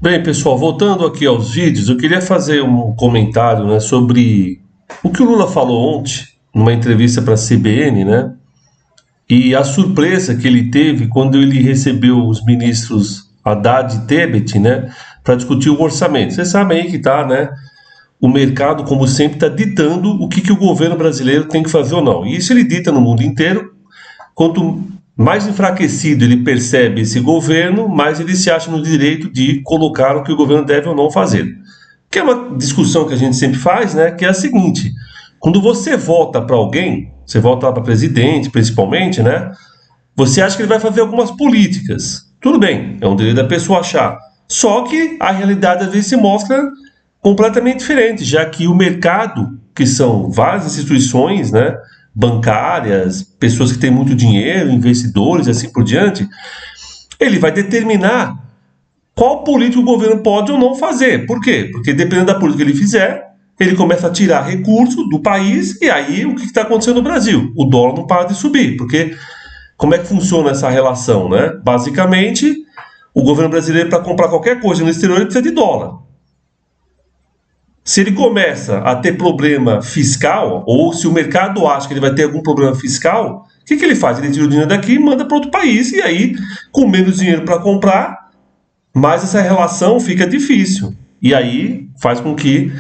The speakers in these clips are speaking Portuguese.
Bem, pessoal, voltando aqui aos vídeos, eu queria fazer um comentário, né, sobre o que o Lula falou ontem, numa entrevista para a CBN, né, e a surpresa que ele teve quando ele recebeu os ministros Haddad e Tebet, né, para discutir o orçamento. Vocês sabem aí que tá, né, o mercado, como sempre, está ditando o que o governo brasileiro tem que fazer ou não. E isso ele dita no mundo inteiro. Quanto mais enfraquecido ele percebe esse governo, mais ele se acha no direito de colocar o que o governo deve ou não fazer. Que é uma discussão que a gente sempre faz, né? Que é a seguinte: quando você vota para alguém, você vota para presidente, principalmente, né? Você acha que ele vai fazer algumas políticas. Tudo bem, é um direito da pessoa achar. Só que a realidade às vezes se mostra completamente diferente, já que o mercado, que são várias instituições, né, bancárias, pessoas que têm muito dinheiro, investidores e assim por diante, ele vai determinar qual política o governo pode ou não fazer. Por quê? Porque dependendo da política que ele fizer, ele começa a tirar recursos do país e aí o que está acontecendo no Brasil? O dólar não para de subir, porque como é que funciona essa relação, né? Basicamente, o governo brasileiro, para comprar qualquer coisa no exterior, ele precisa de dólar. Se ele começa a ter problema fiscal, ou se o mercado acha que ele vai ter algum problema fiscal, o que ele faz? Ele tira o dinheiro daqui e manda para outro país, e aí, com menos dinheiro para comprar, mais essa relação fica difícil. E aí faz com que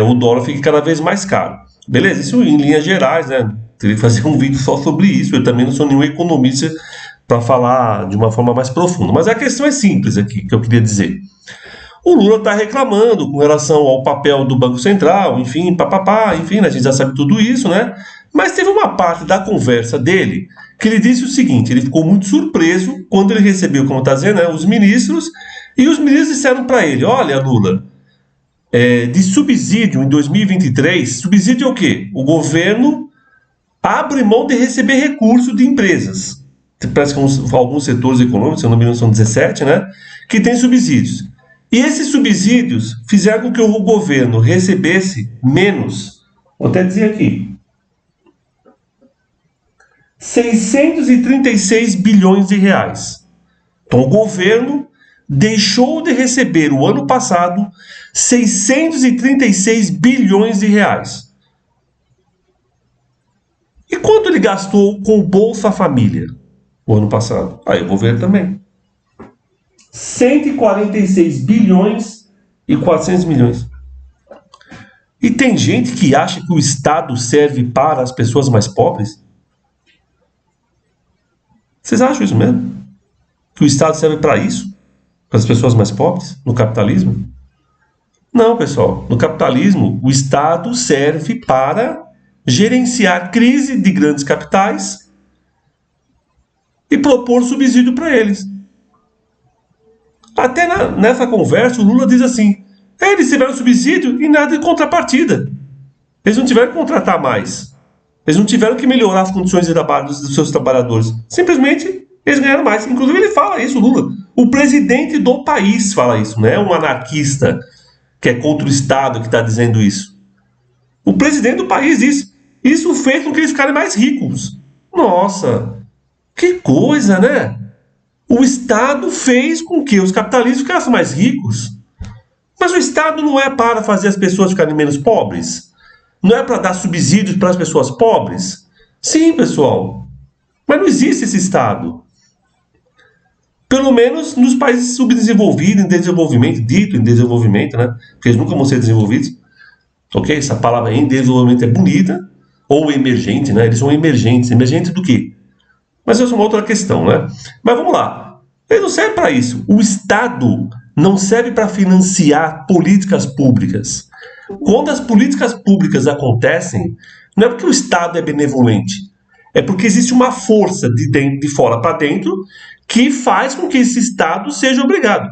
o dólar fique cada vez mais caro. Beleza? Isso em linhas gerais, né? Teria que fazer um vídeo só sobre isso. Eu também não sou nenhum economista para falar de uma forma mais profunda. Mas a questão é simples aqui, que eu queria dizer. O Lula está reclamando com relação ao papel do Banco Central, enfim, papapá, enfim, a gente já sabe tudo isso, né? Mas teve uma parte da conversa dele que ele disse o seguinte: ele ficou muito surpreso quando ele recebeu, como está dizendo, né, os ministros, e os ministros disseram para ele: olha, Lula, de subsídio em 2023, subsídio é o quê? O governo abre mão de receber recurso de empresas. Parece que alguns setores econômicos, se eu não me engano, são 17, né? Que tem subsídios. E esses subsídios fizeram com que o governo recebesse menos, vou até dizer aqui, 636 bilhões de reais. Então o governo deixou de receber o ano passado 636 bilhões de reais. E quanto ele gastou com o Bolsa Família o ano passado? Aí eu vou ver também. 146 bilhões e 400 milhões. E tem gente que acha que o Estado serve para as pessoas mais pobres? Vocês acham isso mesmo? Que o Estado serve para isso? Para as pessoas mais pobres? No capitalismo? Não, pessoal. No capitalismo, o Estado serve para gerenciar crise de grandes capitais e propor subsídio para eles. Até nessa conversa, o Lula diz assim: eles tiveram subsídio e nada de contrapartida. Eles não tiveram que contratar mais. Eles não tiveram que melhorar as condições de trabalho dos seus trabalhadores. Simplesmente, eles ganharam mais. Inclusive, ele fala isso, Lula. O presidente do país fala isso, não é um anarquista que é contra o Estado que está dizendo isso. O presidente do país diz. Isso fez com que eles ficarem mais ricos. Nossa, que coisa, né? O Estado fez com que os capitalistas ficassem mais ricos. Mas o Estado não é para fazer as pessoas ficarem menos pobres? Não é para dar subsídios para as pessoas pobres? Sim, pessoal. Mas não existe esse Estado. Pelo menos nos países subdesenvolvidos, em desenvolvimento, dito em desenvolvimento, né? Porque eles nunca vão ser desenvolvidos. Ok? Essa palavra em desenvolvimento é bonita. Ou emergente, né? Eles são emergentes. Emergente do quê? Mas essa é uma outra questão, né? Mas vamos lá. Ele não serve para isso. O Estado não serve para financiar políticas públicas. Quando as políticas públicas acontecem, não é porque o Estado é benevolente. É porque existe uma força de fora para dentro que faz com que esse Estado seja obrigado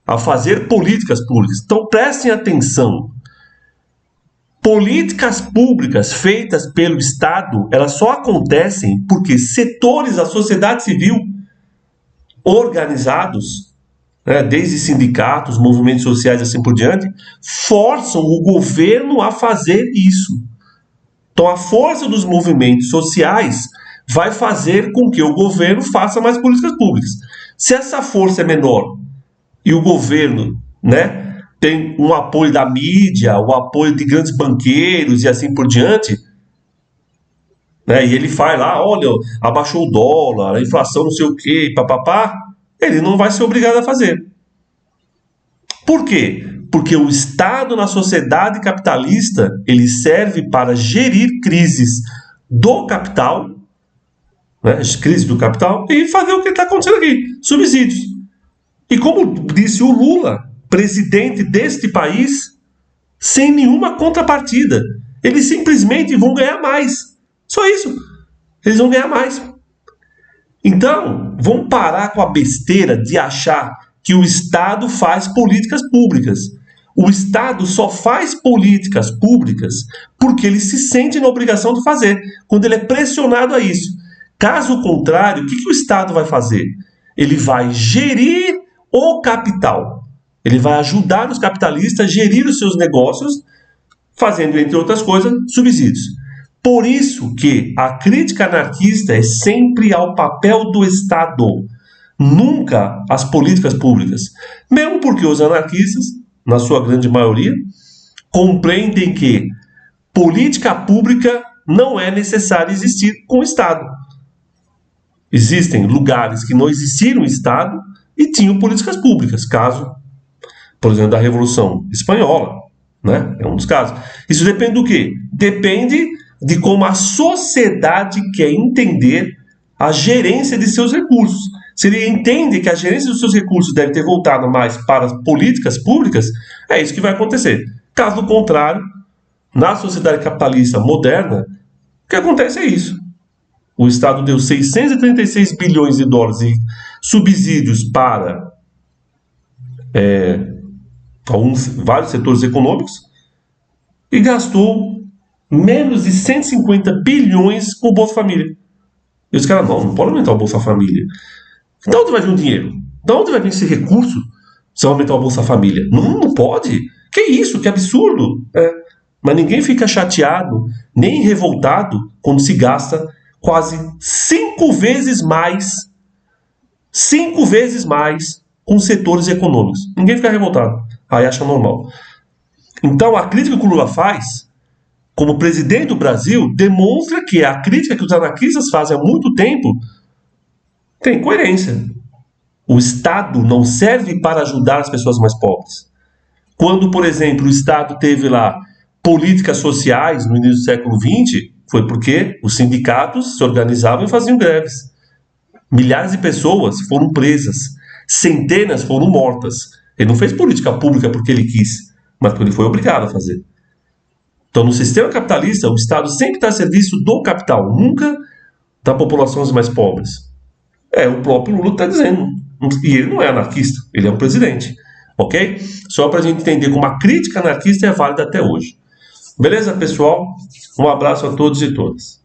a fazer políticas públicas. Então prestem atenção. Políticas públicas feitas pelo Estado, elas só acontecem porque setores da sociedade civil organizados, né, desde sindicatos, movimentos sociais e assim por diante, forçam o governo a fazer isso. Então a força dos movimentos sociais vai fazer com que o governo faça mais políticas públicas. Se essa força é menor e o governo, né, tem um apoio da mídia, o apoio de grandes banqueiros e assim por diante, né, e ele faz lá, olha, abaixou o dólar, a inflação não sei o quê, papapá, ele não vai ser obrigado a fazer. Por quê? Porque o Estado na sociedade capitalista, ele serve para gerir crises do capital, né, crise do capital, e fazer o que está acontecendo aqui, subsídios. E como disse o Lula, presidente deste país, sem nenhuma contrapartida, eles simplesmente vão ganhar mais. Só isso. Eles vão ganhar mais. Então, vamos parar com a besteira de achar que o Estado faz políticas públicas. O Estado só faz políticas públicas porque ele se sente na obrigação de fazer, quando ele é pressionado a isso. Caso contrário, o que o Estado vai fazer? Ele vai gerir o capital. Ele vai ajudar os capitalistas a gerir os seus negócios, fazendo, entre outras coisas, subsídios. Por isso que a crítica anarquista é sempre ao papel do Estado, nunca às políticas públicas. Mesmo porque os anarquistas, na sua grande maioria, compreendem que política pública não é necessário existir com o Estado. Existem lugares que não existiram Estado e tinham políticas públicas, caso, por exemplo, da Revolução Espanhola, né? É um dos casos. Isso depende do quê? Depende de como a sociedade quer entender a gerência de seus recursos. Se ele entende que a gerência dos seus recursos deve ter voltado mais para as políticas públicas, é isso que vai acontecer. Caso contrário, na sociedade capitalista moderna, o que acontece é isso. O Estado deu 636 bilhões de dólares em subsídios para vários setores econômicos e gastou menos de 150 bilhões com o Bolsa Família. E os caras, não pode aumentar o Bolsa Família. De onde vai vir o dinheiro? De onde vai vir esse recurso se aumentar o Bolsa Família? Não pode. Que isso? Que absurdo. Mas ninguém fica chateado, nem revoltado, quando se gasta quase 5 vezes mais com setores econômicos. Ninguém fica revoltado. Aí acha normal. Então, a crítica que o Lula faz, como presidente do Brasil, demonstra que a crítica que os anarquistas fazem há muito tempo tem coerência. O Estado não serve para ajudar as pessoas mais pobres. Quando, por exemplo, o Estado teve lá políticas sociais no início do século XX, foi porque os sindicatos se organizavam e faziam greves. Milhares de pessoas foram presas, centenas foram mortas. Ele não fez política pública porque ele quis, mas porque ele foi obrigado a fazer. Então, no sistema capitalista, o Estado sempre está a serviço do capital, nunca das populações mais pobres. O próprio Lula está dizendo. E ele não é anarquista, ele é um presidente. Ok? Só para a gente entender como a crítica anarquista é válida até hoje. Beleza, pessoal? Um abraço a todos e todas.